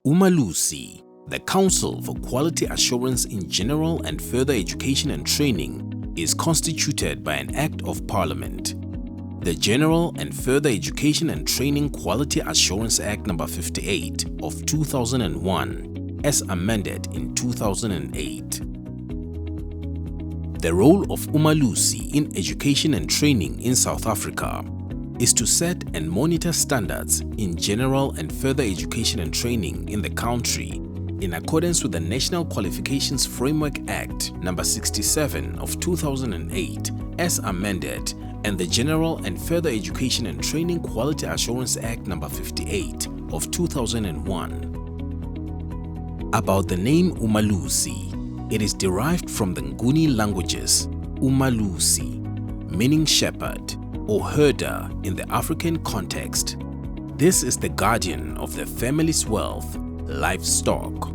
Umalusi, the Council for Quality Assurance in General and Further Education and Training, is constituted by an Act of Parliament. The General and Further Education and Training Quality Assurance Act No. 58 of 2001, as amended in 2008. The role of Umalusi in education and training in South Africa is to set and monitor standards in general and further education and training in the country in accordance with the National Qualifications Framework Act No. 67 of 2008 as amended and the General and Further Education and Training Quality Assurance Act No. 58 of 2001. About the name Umalusi, it is derived from the Nguni languages Umalusi, meaning shepherd or herder in the African context. This is the guardian of the family's wealth, livestock.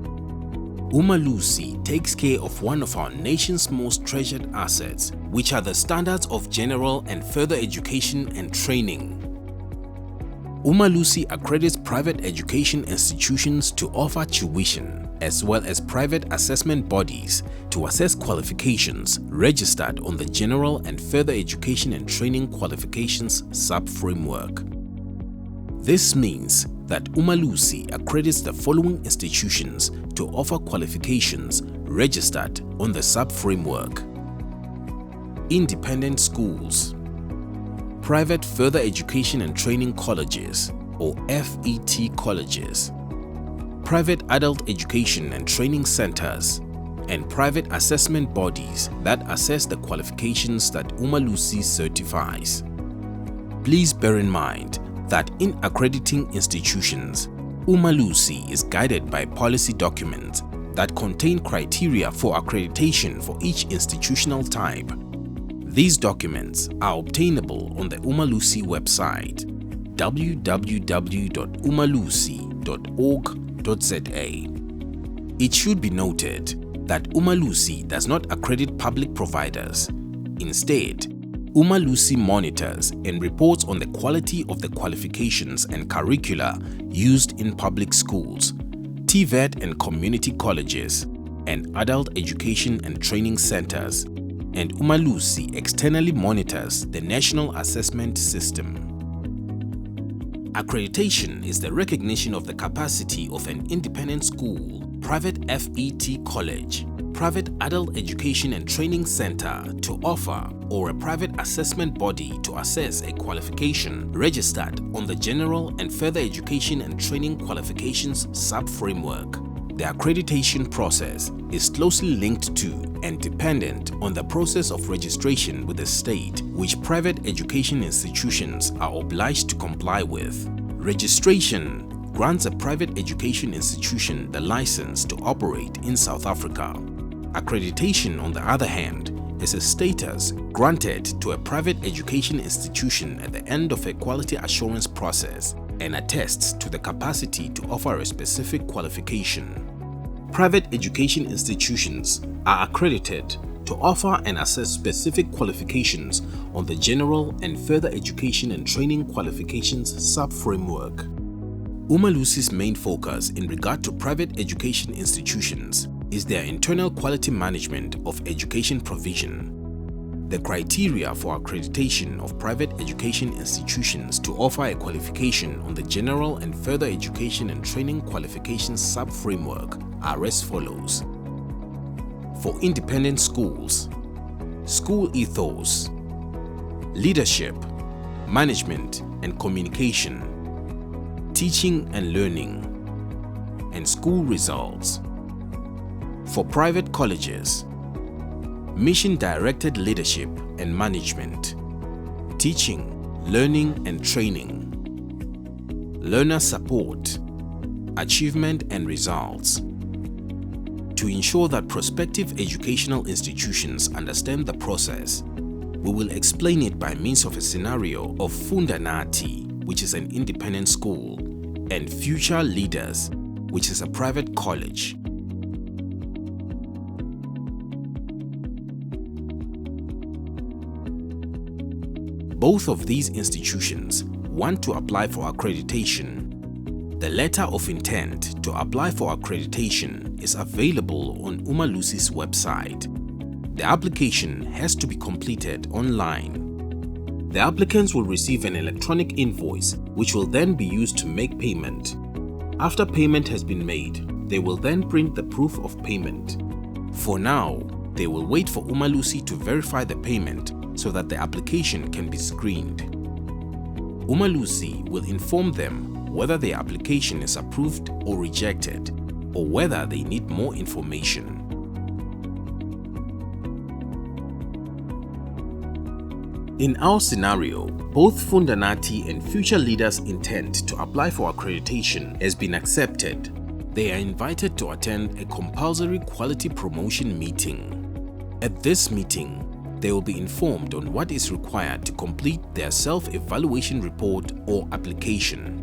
Umalusi takes care of one of our nation's most treasured assets, which are the standards of general and further education and training. Umalusi accredits private education institutions to offer tuition, as well as private assessment bodies to assess qualifications registered on the General and Further Education and Training Qualifications Sub-Framework. This means that Umalusi accredits the following institutions to offer qualifications registered on the sub-framework: independent schools, private further education and training colleges or FET colleges, private adult education and training centers, and private assessment bodies that assess the qualifications that Umalusi certifies. Please bear in mind that in accrediting institutions, Umalusi is guided by policy documents that contain criteria for accreditation for each institutional type. These documents are obtainable on the Umalusi website www.umalusi.org.za. It should be noted that Umalusi does not accredit public providers. Instead, Umalusi monitors and reports on the quality of the qualifications and curricula used in public schools, TVET and community colleges, and adult education and training centers, and Umalusi externally monitors the National Assessment System. Accreditation is the recognition of the capacity of an independent school, private FET college, private adult education and training center to offer, or a private assessment body to assess a qualification registered on the General and Further Education and Training Qualifications Sub-Framework. The accreditation process is closely linked to and dependent on the process of registration with the state, which private education institutions are obliged to comply with. Registration grants a private education institution the license to operate in South Africa. Accreditation, on the other hand, is a status granted to a private education institution at the end of a quality assurance process and attests to the capacity to offer a specific qualification. Private education institutions are accredited to offer and assess specific qualifications on the General and Further Education and Training Qualifications Sub-Framework. Umalusi's main focus in regard to private education institutions is their internal quality management of education provision. The criteria for accreditation of private education institutions to offer a qualification on the General and Further Education and Training Qualifications Sub-Framework are as follows. For independent schools: school ethos, leadership, management and communication, teaching and learning, and school results. For private colleges: mission-directed leadership and management, teaching, learning and training, learner support, achievement and results. To ensure that prospective educational institutions understand the process, we will explain it by means of a scenario of Funda Nathi, which is an independent school, and Future Leaders, which is a private college. Both of these institutions want to apply for accreditation. The letter of intent to apply for accreditation is available on Umalusi's website. The application has to be completed online. The applicants will receive an electronic invoice which will then be used to make payment. After payment has been made, they will then print the proof of payment. For now, they will wait for Umalusi to verify the payment so that the application can be screened. Umalusi will inform them whether their application is approved or rejected, or whether they need more information. In our scenario, both Fundanati and Future Leaders' intent to apply for accreditation has been accepted. They are invited to attend a compulsory quality promotion meeting. At this meeting, they will be informed on what is required to complete their self-evaluation report or application.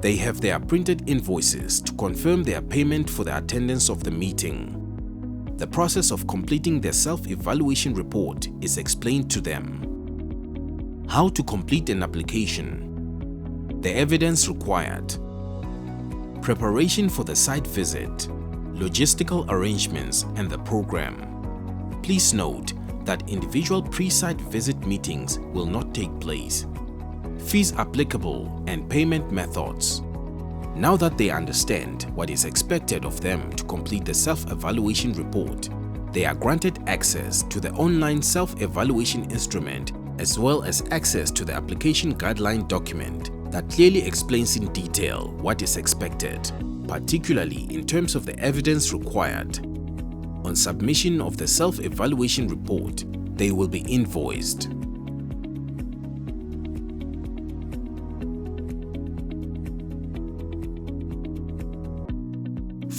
They have their printed invoices to confirm their payment for the attendance of the meeting. The process of completing their self-evaluation report is explained to them. How to complete an application. The evidence required. Preparation for the site visit. Logistical arrangements and the program. Please note that individual pre-site visit meetings will not take place. Fees applicable and payment methods. Now that they understand what is expected of them to complete the self-evaluation report, they are granted access to the online self-evaluation instrument as well as access to the application guideline document that clearly explains in detail what is expected, particularly in terms of the evidence required. On submission of the self-evaluation report, they will be invoiced.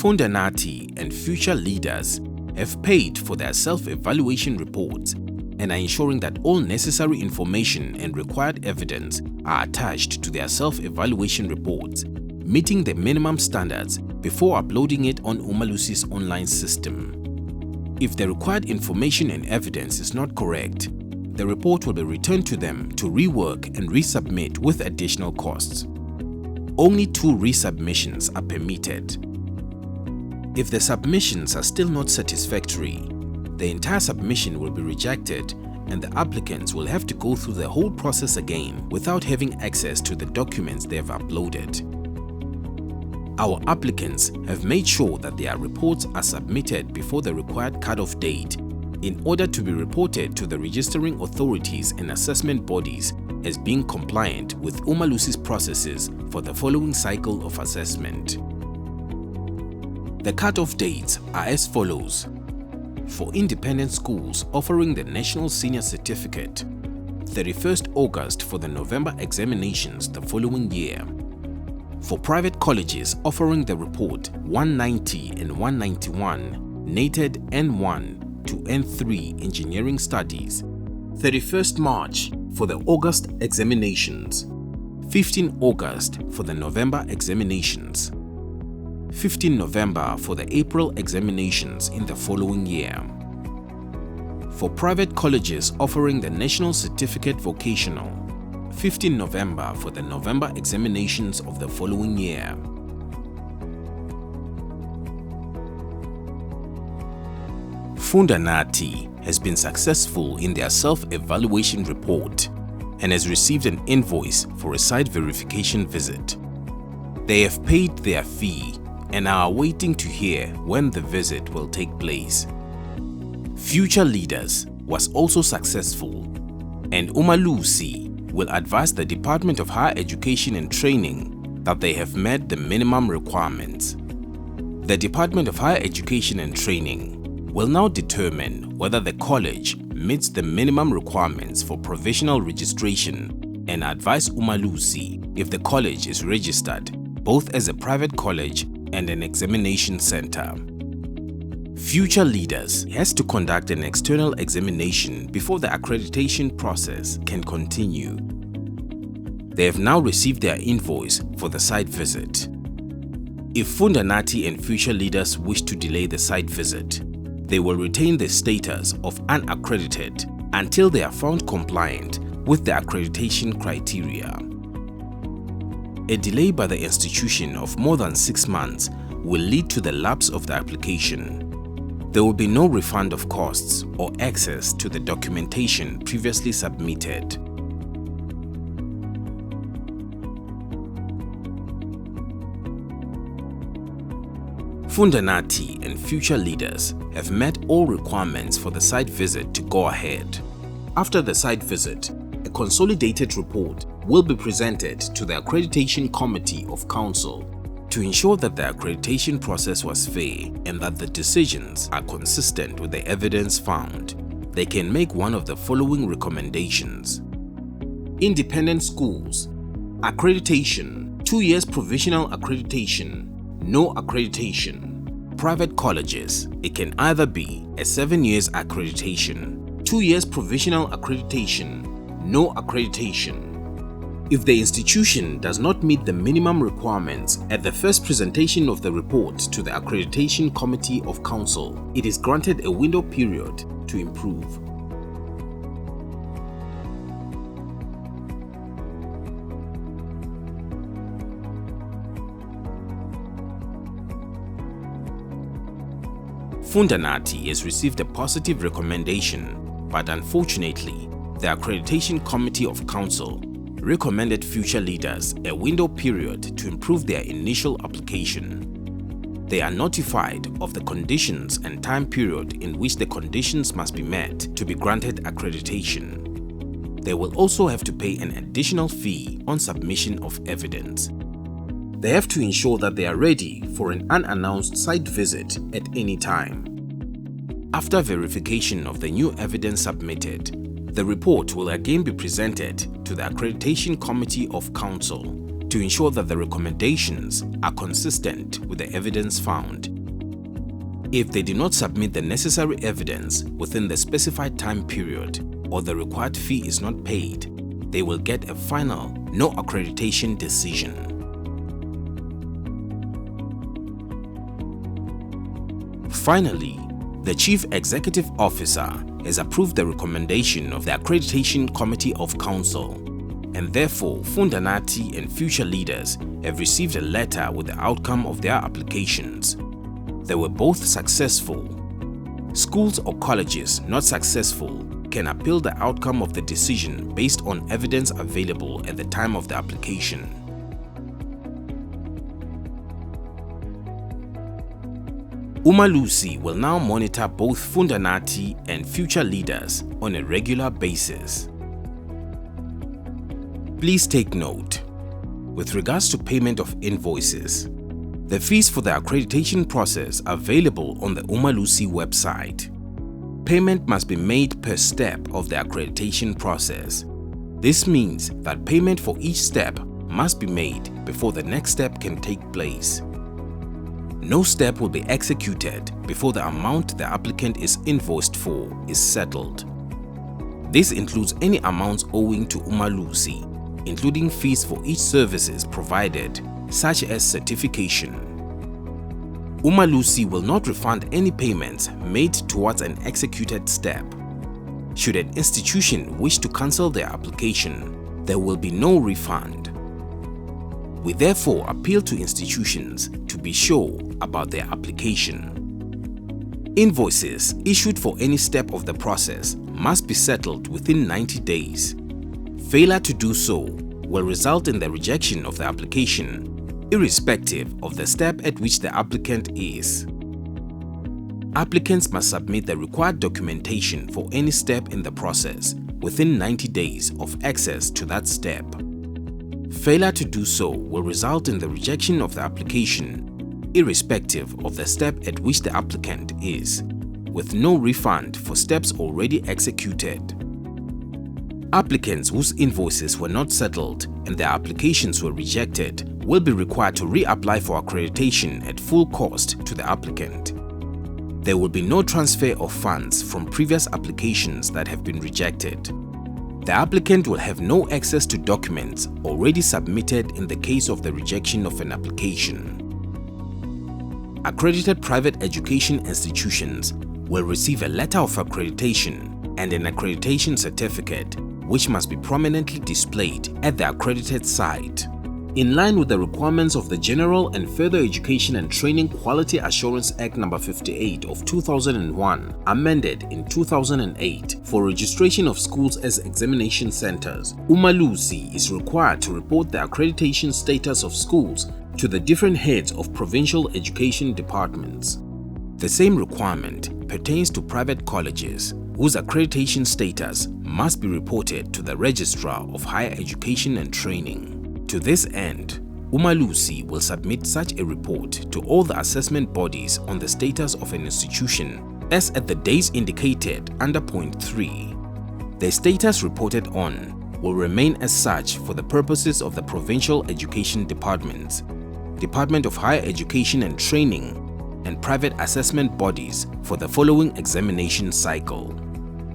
Fundanati and Future Leaders have paid for their self-evaluation reports and are ensuring that all necessary information and required evidence are attached to their self-evaluation reports, meeting the minimum standards before uploading it on Umalusi's online system. If the required information and evidence is not correct, the report will be returned to them to rework and resubmit with additional costs. Only 2 resubmissions are permitted. If the submissions are still not satisfactory, the entire submission will be rejected and the applicants will have to go through the whole process again without having access to the documents they have uploaded. Our applicants have made sure that their reports are submitted before the required cut-off date in order to be reported to the registering authorities and assessment bodies as being compliant with Umalusi's processes for the following cycle of assessment. The cut-off dates are as follows. For independent schools offering the National Senior Certificate, 31st August for the November examinations the following year. For private colleges offering the report 190 and 191, NATED N1 to N3 Engineering Studies, 31st March for the August examinations, 15 August for the November examinations, 15 November for the April examinations in the following year. For private colleges offering the National Certificate Vocational, 15 November for the November examinations of the following year. Fundanati has been successful in their self-evaluation report and has received an invoice for a site verification visit. They have paid their fee and are waiting to hear when the visit will take place. Future Leaders was also successful, and Umalusi will advise the Department of Higher Education and Training that they have met the minimum requirements. The Department of Higher Education and Training will now determine whether the college meets the minimum requirements for provisional registration and advise Umalusi if the college is registered both as a private college and an examination center. Future Leaders has to conduct an external examination before the accreditation process can continue. They have now received their invoice for the site visit. If Fundanati and Future Leaders wish to delay the site visit, they will retain the status of unaccredited until they are found compliant with the accreditation criteria. A delay by the institution of more than 6 months will lead to the lapse of the application. There will be no refund of costs or access to the documentation previously submitted. Fundanati and future leaders have met all requirements for the site visit to go ahead. After the site visit, a consolidated report will be presented to the Accreditation Committee of Council to ensure that the accreditation process was fair and that the decisions are consistent with the evidence found. They can make one of the following recommendations. Independent schools, accreditation, 2 years provisional accreditation, no accreditation. Private colleges, it can either be a 7 years accreditation, 2 years provisional accreditation, no accreditation. If the institution does not meet the minimum requirements at the first presentation of the report to the Accreditation Committee of Council, it is granted a window period to improve. Fundanati has received a positive recommendation, but unfortunately, the Accreditation Committee of Council recommended future leaders a window period to improve their initial application. They are notified of the conditions and time period in which the conditions must be met to be granted accreditation. They will also have to pay an additional fee on submission of evidence. They have to ensure that they are ready for an unannounced site visit at any time. After verification of the new evidence submitted, the report will again be presented to the Accreditation Committee of Council to ensure that the recommendations are consistent with the evidence found. If they do not submit the necessary evidence within the specified time period or the required fee is not paid, they will get a final no accreditation decision. Finally, the Chief Executive Officer has approved the recommendation of the Accreditation Committee of Council, and therefore Fundanati and future leaders have received a letter with the outcome of their applications. They were both successful. Schools or colleges not successful can appeal the outcome of the decision based on evidence available at the time of the application. Umalusi will now monitor both Fundanati and future leaders on a regular basis. Please take note, with regards to payment of invoices, the fees for the accreditation process are available on the Umalusi website. Payment must be made per step of the accreditation process. This means that payment for each step must be made before the next step can take place. No step will be executed before the amount the applicant is invoiced for is settled. This includes any amounts owing to Umalusi, including fees for each services provided, such as certification. Umalusi will not refund any payments made towards an executed step. Should an institution wish to cancel their application, there will be no refund. We therefore appeal to institutions to be sure about their application. Invoices issued for any step of the process must be settled within 90 days. Failure to do so will result in the rejection of the application, irrespective of the step at which the applicant is. Applicants must submit the required documentation for any step in the process within 90 days of access to that step. Failure to do so will result in the rejection of the application, irrespective of the step at which the applicant is, with no refund for steps already executed. Applicants whose invoices were not settled and their applications were rejected will be required to reapply for accreditation at full cost to the applicant. There will be no transfer of funds from previous applications that have been rejected. The applicant will have no access to documents already submitted in the case of the rejection of an application. Accredited private education institutions will receive a letter of accreditation and an accreditation certificate, which must be prominently displayed at the accredited site. In line with the requirements of the General and Further Education and Training Quality Assurance Act No. 58 of 2001, amended in 2008, for registration of schools as examination centers, Umalusi is required to report the accreditation status of schools to the different heads of provincial education departments. The same requirement pertains to private colleges, whose accreditation status must be reported to the Registrar of Higher Education and Training. To this end, Umalusi will submit such a report to all the assessment bodies on the status of an institution as at the days indicated under point 3. The status reported on will remain as such for the purposes of the provincial education departments, Department of Higher Education and Training, and private assessment bodies for the following examination cycle.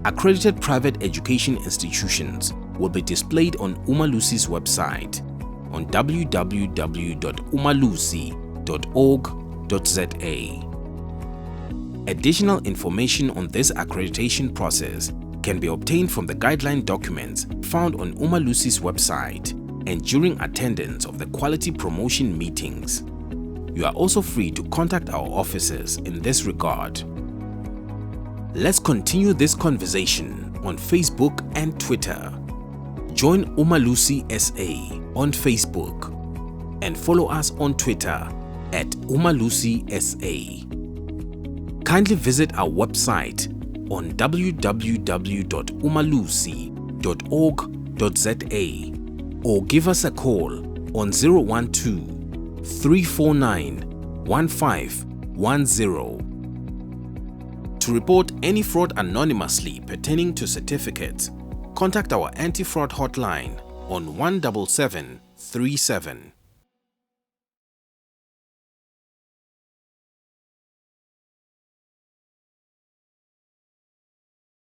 Accredited private education institutions will be displayed on Umalusi's website on www.umalusi.org.za. Additional information on this accreditation process can be obtained from the guideline documents found on Umalusi's website and during attendance of the quality promotion meetings. You are also free to contact our officers in this regard. Let's continue this conversation on Facebook and Twitter. Join Umalusi SA on Facebook and follow us on Twitter at Umalusi SA. Kindly visit our website on www.umalusi.org.za or give us a call on 012-349-1510. To report any fraud anonymously pertaining to certificates, contact our anti-fraud hotline on 17737.